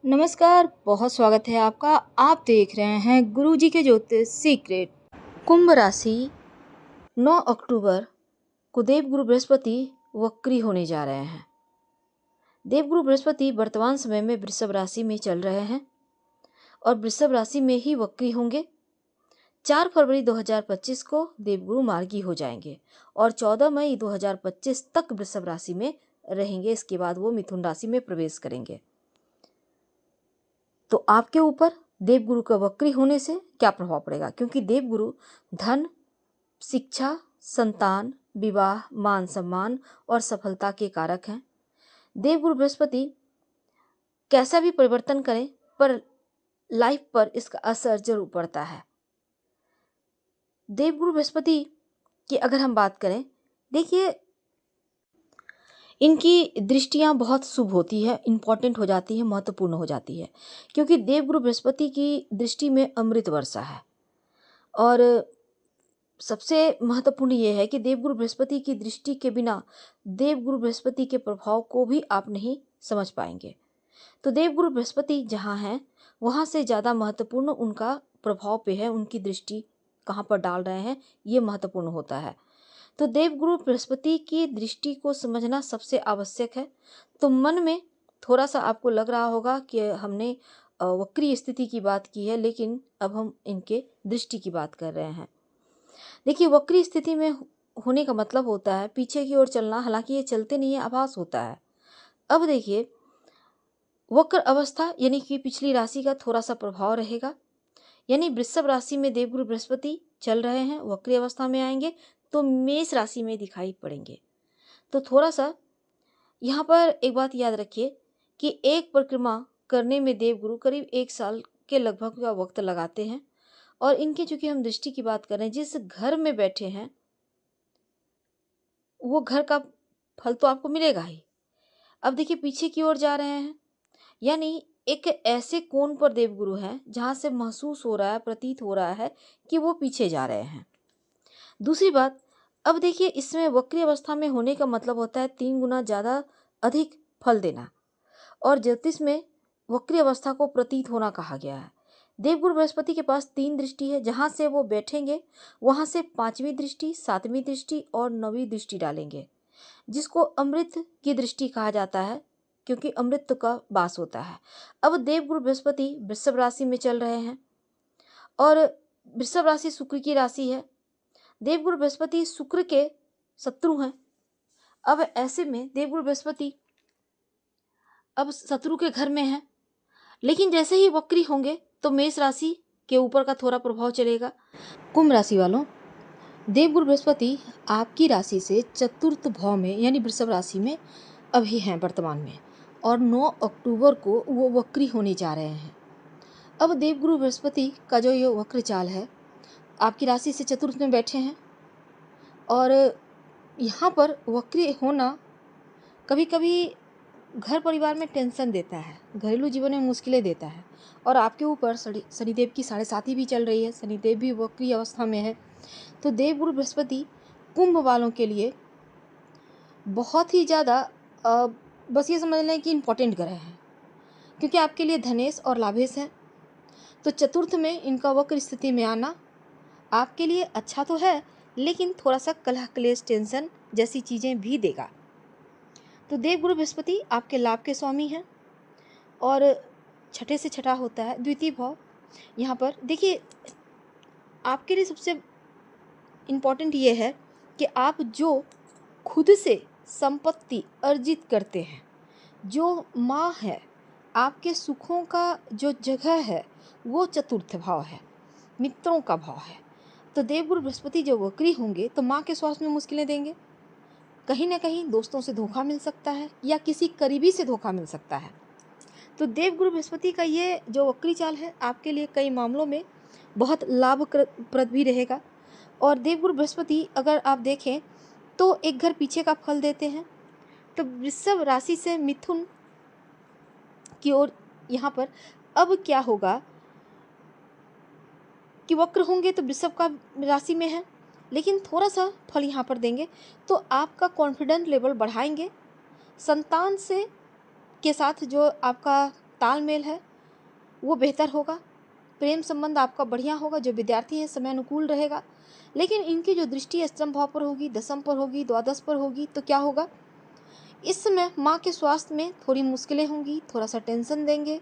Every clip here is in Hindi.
नमस्कार, बहुत स्वागत है आपका। आप देख रहे हैं गुरुजी के ज्योतिष सीक्रेट। कुंभ राशि 9 अक्टूबर को देवगुरु बृहस्पति वक्री होने जा रहे हैं। देवगुरु बृहस्पति वर्तमान समय में वृषभ राशि में चल रहे हैं और वृषभ राशि में ही वक्री होंगे। 4 फरवरी 2025 को देवगुरु मार्गी हो जाएंगे और 14 मई 2025 तक वृषभ राशि में रहेंगे। इसके बाद वो मिथुन राशि में प्रवेश करेंगे। तो आपके ऊपर देवगुरु का वक्री होने से क्या प्रभाव पड़ेगा, क्योंकि देवगुरु धन, शिक्षा, संतान, विवाह, मान सम्मान और सफलता के कारक हैं। देवगुरु बृहस्पति कैसा भी परिवर्तन करें पर लाइफ पर इसका असर जरूर पड़ता है। देवगुरु बृहस्पति की अगर हम बात करें, देखिए इनकी दृष्टियां बहुत शुभ होती है, इंपॉर्टेंट हो जाती है, महत्वपूर्ण हो जाती है, क्योंकि देवगुरु बृहस्पति की दृष्टि में अमृत वर्षा है। और सबसे महत्वपूर्ण ये है कि देवगुरु बृहस्पति की दृष्टि के बिना देवगुरु बृहस्पति के प्रभाव को भी आप नहीं समझ पाएंगे। तो देवगुरु बृहस्पति जहाँ हैं वहाँ से ज़्यादा महत्वपूर्ण उनका प्रभाव पे है, उनकी दृष्टि कहाँ पर डाल रहे हैं ये महत्वपूर्ण होता है। तो देवगुरु बृहस्पति की दृष्टि को समझना सबसे आवश्यक है। तो मन में थोड़ा सा आपको लग रहा होगा कि हमने वक्री स्थिति की बात की है, लेकिन अब हम इनके दृष्टि की बात कर रहे हैं। देखिए, वक्री स्थिति में होने का मतलब होता है पीछे की ओर चलना, हालांकि ये चलते नहीं है, आभास होता है। अब देखिए, वक्र अवस्था यानी कि पिछली राशि का थोड़ा सा प्रभाव रहेगा। यानी वृषभ राशि में देवगुरु बृहस्पति चल रहे हैं, वक्री अवस्था में आएंगे तो मेष राशि में दिखाई पड़ेंगे। तो थोड़ा सा यहाँ पर एक बात याद रखिए कि एक परिक्रमा करने में देवगुरु करीब 1 साल के लगभग का वक्त लगाते हैं। और इनके चूंकि हम दृष्टि की बात कर रहे हैं, जिस घर में बैठे हैं वो घर का फल तो आपको मिलेगा ही। अब देखिए, पीछे की ओर जा रहे हैं, यानी एक ऐसे कोण पर देवगुरु हैं जहां से महसूस हो रहा है, प्रतीत हो रहा है कि वो पीछे जा रहे हैं। दूसरी बात, अब देखिए इसमें वक्री अवस्था में होने का मतलब होता है 3 गुना ज़्यादा अधिक फल देना। और ज्योतिष में वक्री अवस्था को प्रतीत होना कहा गया है। देवगुरु बृहस्पति के पास 3 दृष्टि है, जहाँ से वो बैठेंगे वहाँ से 5वीं दृष्टि, 7वीं दृष्टि और 9वीं दृष्टि डालेंगे, जिसको अमृत की दृष्टि कहा जाता है, क्योंकि अमृत का वास होता है। अब देवगुरु बृहस्पति वृषभ राशि में चल रहे हैं और वृषभ राशि शुक्र की राशि है। देवगुरु बृहस्पति शुक्र के शत्रु हैं। अब ऐसे में देवगुरु बृहस्पति अब शत्रु के घर में है, लेकिन जैसे ही वक्री होंगे तो मेष राशि के ऊपर का थोड़ा प्रभाव चलेगा। कुंभ राशि वालों, देवगुरु बृहस्पति आपकी राशि से चतुर्थ भाव में यानी वृषभ राशि में अभी हैं वर्तमान में, और 9 अक्टूबर को वो वक्री होने जा रहे हैं। अब देवगुरु बृहस्पति का जो ये वक्र चाल है, आपकी राशि से चतुर्थ में बैठे हैं और यहाँ पर वक्री होना कभी कभी घर परिवार में टेंशन देता है, घरेलू जीवन में मुश्किलें देता है। और आपके ऊपर शनिदेव की 7.5 भी चल रही है, शनिदेव भी वक्री अवस्था में है। तो देवगुरु बृहस्पति कुंभ वालों के लिए बहुत ही ज़्यादा बस ये समझ लें कि इम्पोर्टेंट ग्रह हैं, क्योंकि आपके लिए धनेश और लाभेश है। तो चतुर्थ में इनका वक्र स्थिति में आना आपके लिए अच्छा तो है, लेकिन थोड़ा सा कलह क्लेश टेंशन जैसी चीज़ें भी देगा। तो देवगुरु बृहस्पति आपके लाभ के स्वामी हैं और छठे से छठा होता है द्वितीय भाव। यहाँ पर देखिए, आपके लिए सबसे इम्पॉर्टेंट ये है कि आप जो खुद से संपत्ति अर्जित करते हैं, जो माँ है, आपके सुखों का जो जगह है वो चतुर्थ भाव है, मित्रों का भाव है। तो देवगुरु बृहस्पति जो वक्री होंगे तो माँ के स्वास्थ्य में मुश्किलें देंगे, कहीं ना कहीं दोस्तों से धोखा मिल सकता है या किसी करीबी से धोखा मिल सकता है। तो देवगुरु बृहस्पति का ये जो वक्री चाल है आपके लिए कई मामलों में बहुत लाभप्रद भी रहेगा। और देवगुरु बृहस्पति अगर आप देखें तो एक घर पीछे का फल देते हैं। तो वृषभ राशि से मिथुन की ओर यहाँ पर अब क्या होगा कि वक्र होंगे तो वृषभ का राशि में है, लेकिन थोड़ा सा फल यहाँ पर देंगे तो आपका कॉन्फिडेंस लेवल बढ़ाएंगे। संतान से के साथ जो आपका तालमेल है वो बेहतर होगा। प्रेम संबंध आपका बढ़िया होगा। जो विद्यार्थी हैं समय अनुकूल रहेगा। लेकिन इनकी जो दृष्टि अष्टम भाव पर होगी, दसम पर होगी, द्वादश पर होगी, तो क्या होगा, इस समय माँ के स्वास्थ्य में थोड़ी मुश्किलें होंगी, थोड़ा सा टेंशन देंगे।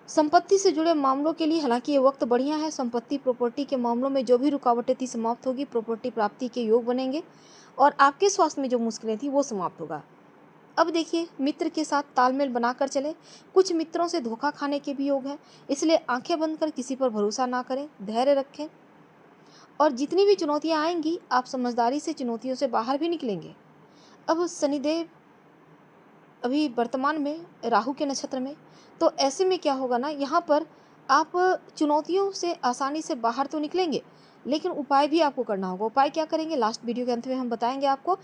संपत्ति से जुड़े मामलों के लिए हालांकि ये वक्त बढ़िया है। संपत्ति प्रॉपर्टी के मामलों में जो भी रुकावटें थी समाप्त होगी, प्रॉपर्टी प्राप्ति के योग बनेंगे और आपके स्वास्थ्य में जो मुश्किलें थी वो समाप्त होगा। अब देखिए, मित्र के साथ तालमेल बनाकर चलें। कुछ मित्रों से धोखा खाने के भी योग हैं, इसलिए आंखें बंद कर किसी पर भरोसा ना करें, धैर्य रखें और जितनी भी चुनौतियां आएंगी आप समझदारी से चुनौतियों से बाहर भी निकलेंगे। अब शनिदेव अभी वर्तमान में राहु के नक्षत्र में, तो ऐसे में क्या होगा ना, यहाँ पर आप चुनौतियों से आसानी से बाहर तो निकलेंगे, लेकिन उपाय भी आपको करना होगा। उपाय क्या करेंगे लास्ट वीडियो के अंत में हम बताएंगे आपको।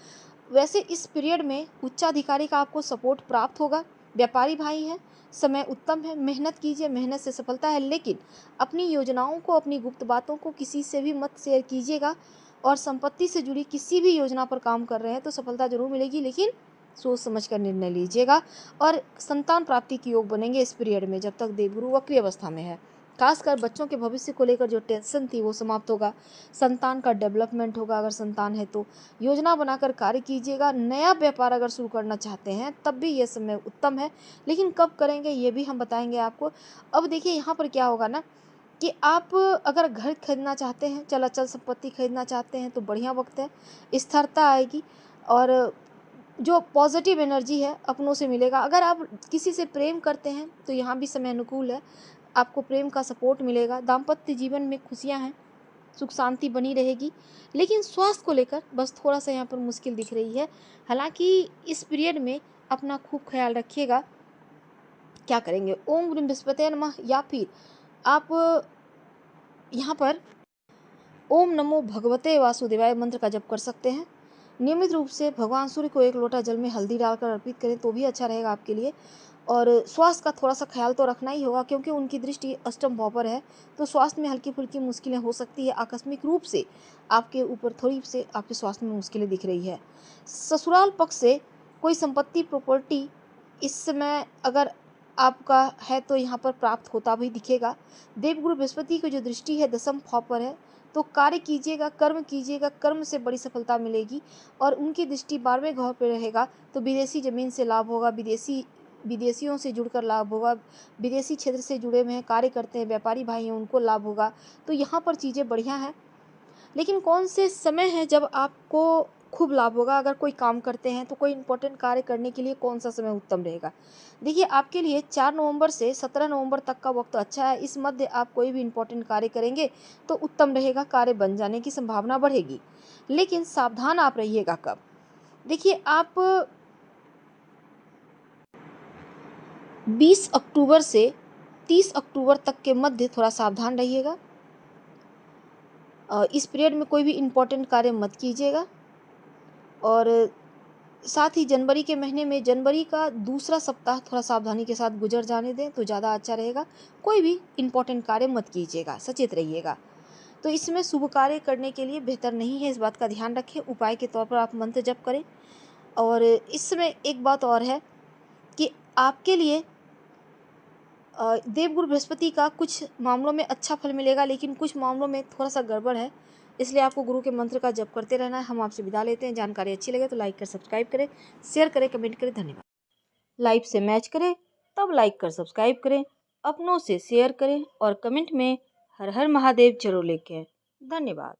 वैसे इस पीरियड में उच्चाधिकारी का आपको सपोर्ट प्राप्त होगा। व्यापारी भाई हैं, समय उत्तम है, मेहनत कीजिए, मेहनत से सफलता है। लेकिन अपनी योजनाओं को, अपनी गुप्त बातों को किसी से भी मत शेयर कीजिएगा। और संपत्ति से जुड़ी किसी भी योजना पर काम कर रहे हैं तो सफलता जरूर मिलेगी, लेकिन सोच समझ कर निर्णय लीजिएगा। और संतान प्राप्ति के योग बनेंगे इस पीरियड में जब तक देवगुरु वक्री अवस्था में है। खासकर बच्चों के भविष्य को लेकर जो टेंशन थी वो समाप्त होगा। संतान का डेवलपमेंट होगा। अगर संतान है तो योजना बनाकर कार्य कीजिएगा। नया व्यापार अगर शुरू करना चाहते हैं तब भी ये समय उत्तम है, लेकिन कब करेंगे ये भी हम बताएंगे आपको। अब देखिए, यहाँ पर क्या होगा ना कि आप अगर घर खरीदना चाहते हैं, चल अचल संपत्ति खरीदना चाहते हैं तो बढ़िया वक्त है, स्थिरता आएगी और जो पॉजिटिव एनर्जी है अपनों से मिलेगा। अगर आप किसी से प्रेम करते हैं तो यहाँ भी समय अनुकूल है, आपको प्रेम का सपोर्ट मिलेगा। दाम्पत्य जीवन में खुशियाँ हैं, सुख शांति बनी रहेगी। लेकिन स्वास्थ्य को लेकर बस थोड़ा सा यहाँ पर मुश्किल दिख रही है। हालांकि इस पीरियड में अपना खूब ख्याल रखिएगा। क्या करेंगे, ओम ग्रीम बृहस्पति नमः, या फिर आप यहाँ पर ओम नमो भगवते वासुदेवाय मंत्र का जप कर सकते हैं। नियमित रूप से भगवान सूर्य को एक लोटा जल में हल्दी डालकर अर्पित करें तो भी अच्छा रहेगा आपके लिए। और स्वास्थ्य का थोड़ा सा ख्याल तो रखना ही होगा, क्योंकि उनकी दृष्टि अष्टम भाव पर है, तो स्वास्थ्य में हल्की फुल्की मुश्किलें हो सकती है। आकस्मिक रूप से आपके ऊपर थोड़ी से आपके स्वास्थ्य में मुश्किलें दिख रही है। ससुराल पक्ष से कोई संपत्ति प्रॉपर्टी इस समय अगर आपका है तो यहाँ पर प्राप्त होता भी दिखेगा। देवगुरु बृहस्पति की जो दृष्टि है दसम भाव पर है, तो कार्य कीजिएगा, कर्म कीजिएगा, कर्म से बड़ी सफलता मिलेगी। और उनकी दृष्टि 12वें घाव पर रहेगा तो विदेशी ज़मीन से लाभ होगा, विदेशियों से जुड़कर लाभ होगा। विदेशी क्षेत्र से जुड़े हुए हैं, कार्य करते हैं, व्यापारी भाई हैं, उनको लाभ होगा। तो यहाँ पर चीज़ें बढ़िया हैं। लेकिन कौन से समय है जब आपको खूब लाभ होगा, अगर कोई काम करते हैं तो कोई इंपॉर्टेंट कार्य करने के लिए कौन सा समय उत्तम रहेगा। देखिए, आपके लिए 4 नवंबर से 17 नवंबर तक का वक्त अच्छा है। इस मध्य आप कोई भी इंपॉर्टेंट कार्य करेंगे तो उत्तम रहेगा, कार्य बन जाने की संभावना बढ़ेगी। लेकिन सावधान आप रहिएगा कब, देखिए आप 20 अक्टूबर से 30 अक्टूबर तक के मध्य थोड़ा सावधान रहिएगा। इस पीरियड में कोई भी इम्पोर्टेंट कार्य मत कीजिएगा। और साथ ही जनवरी के महीने में, जनवरी का दूसरा सप्ताह थोड़ा सावधानी के साथ गुजर जाने दें तो ज़्यादा अच्छा रहेगा। कोई भी इम्पोर्टेंट कार्य मत कीजिएगा, सचेत रहिएगा। तो इसमें शुभ कार्य करने के लिए बेहतर नहीं है, इस बात का ध्यान रखें। उपाय के तौर पर आप मंत्र जप करें। और इस समय एक बात और है कि आपके लिए देवगुरु बृहस्पति का कुछ मामलों में अच्छा फल मिलेगा, लेकिन कुछ मामलों में थोड़ा सा गड़बड़ है, इसलिए आपको गुरु के मंत्र का जप करते रहना है। हम आपसे विदा लेते हैं। जानकारी अच्छी लगे तो लाइक कर सब्सक्राइब करें, शेयर करें, कमेंट करें। धन्यवाद। लाइव से मैच करें तब लाइक कर सब्सक्राइब करें, अपनों से शेयर करें और कमेंट में हर हर महादेव जरूर लिखें। धन्यवाद।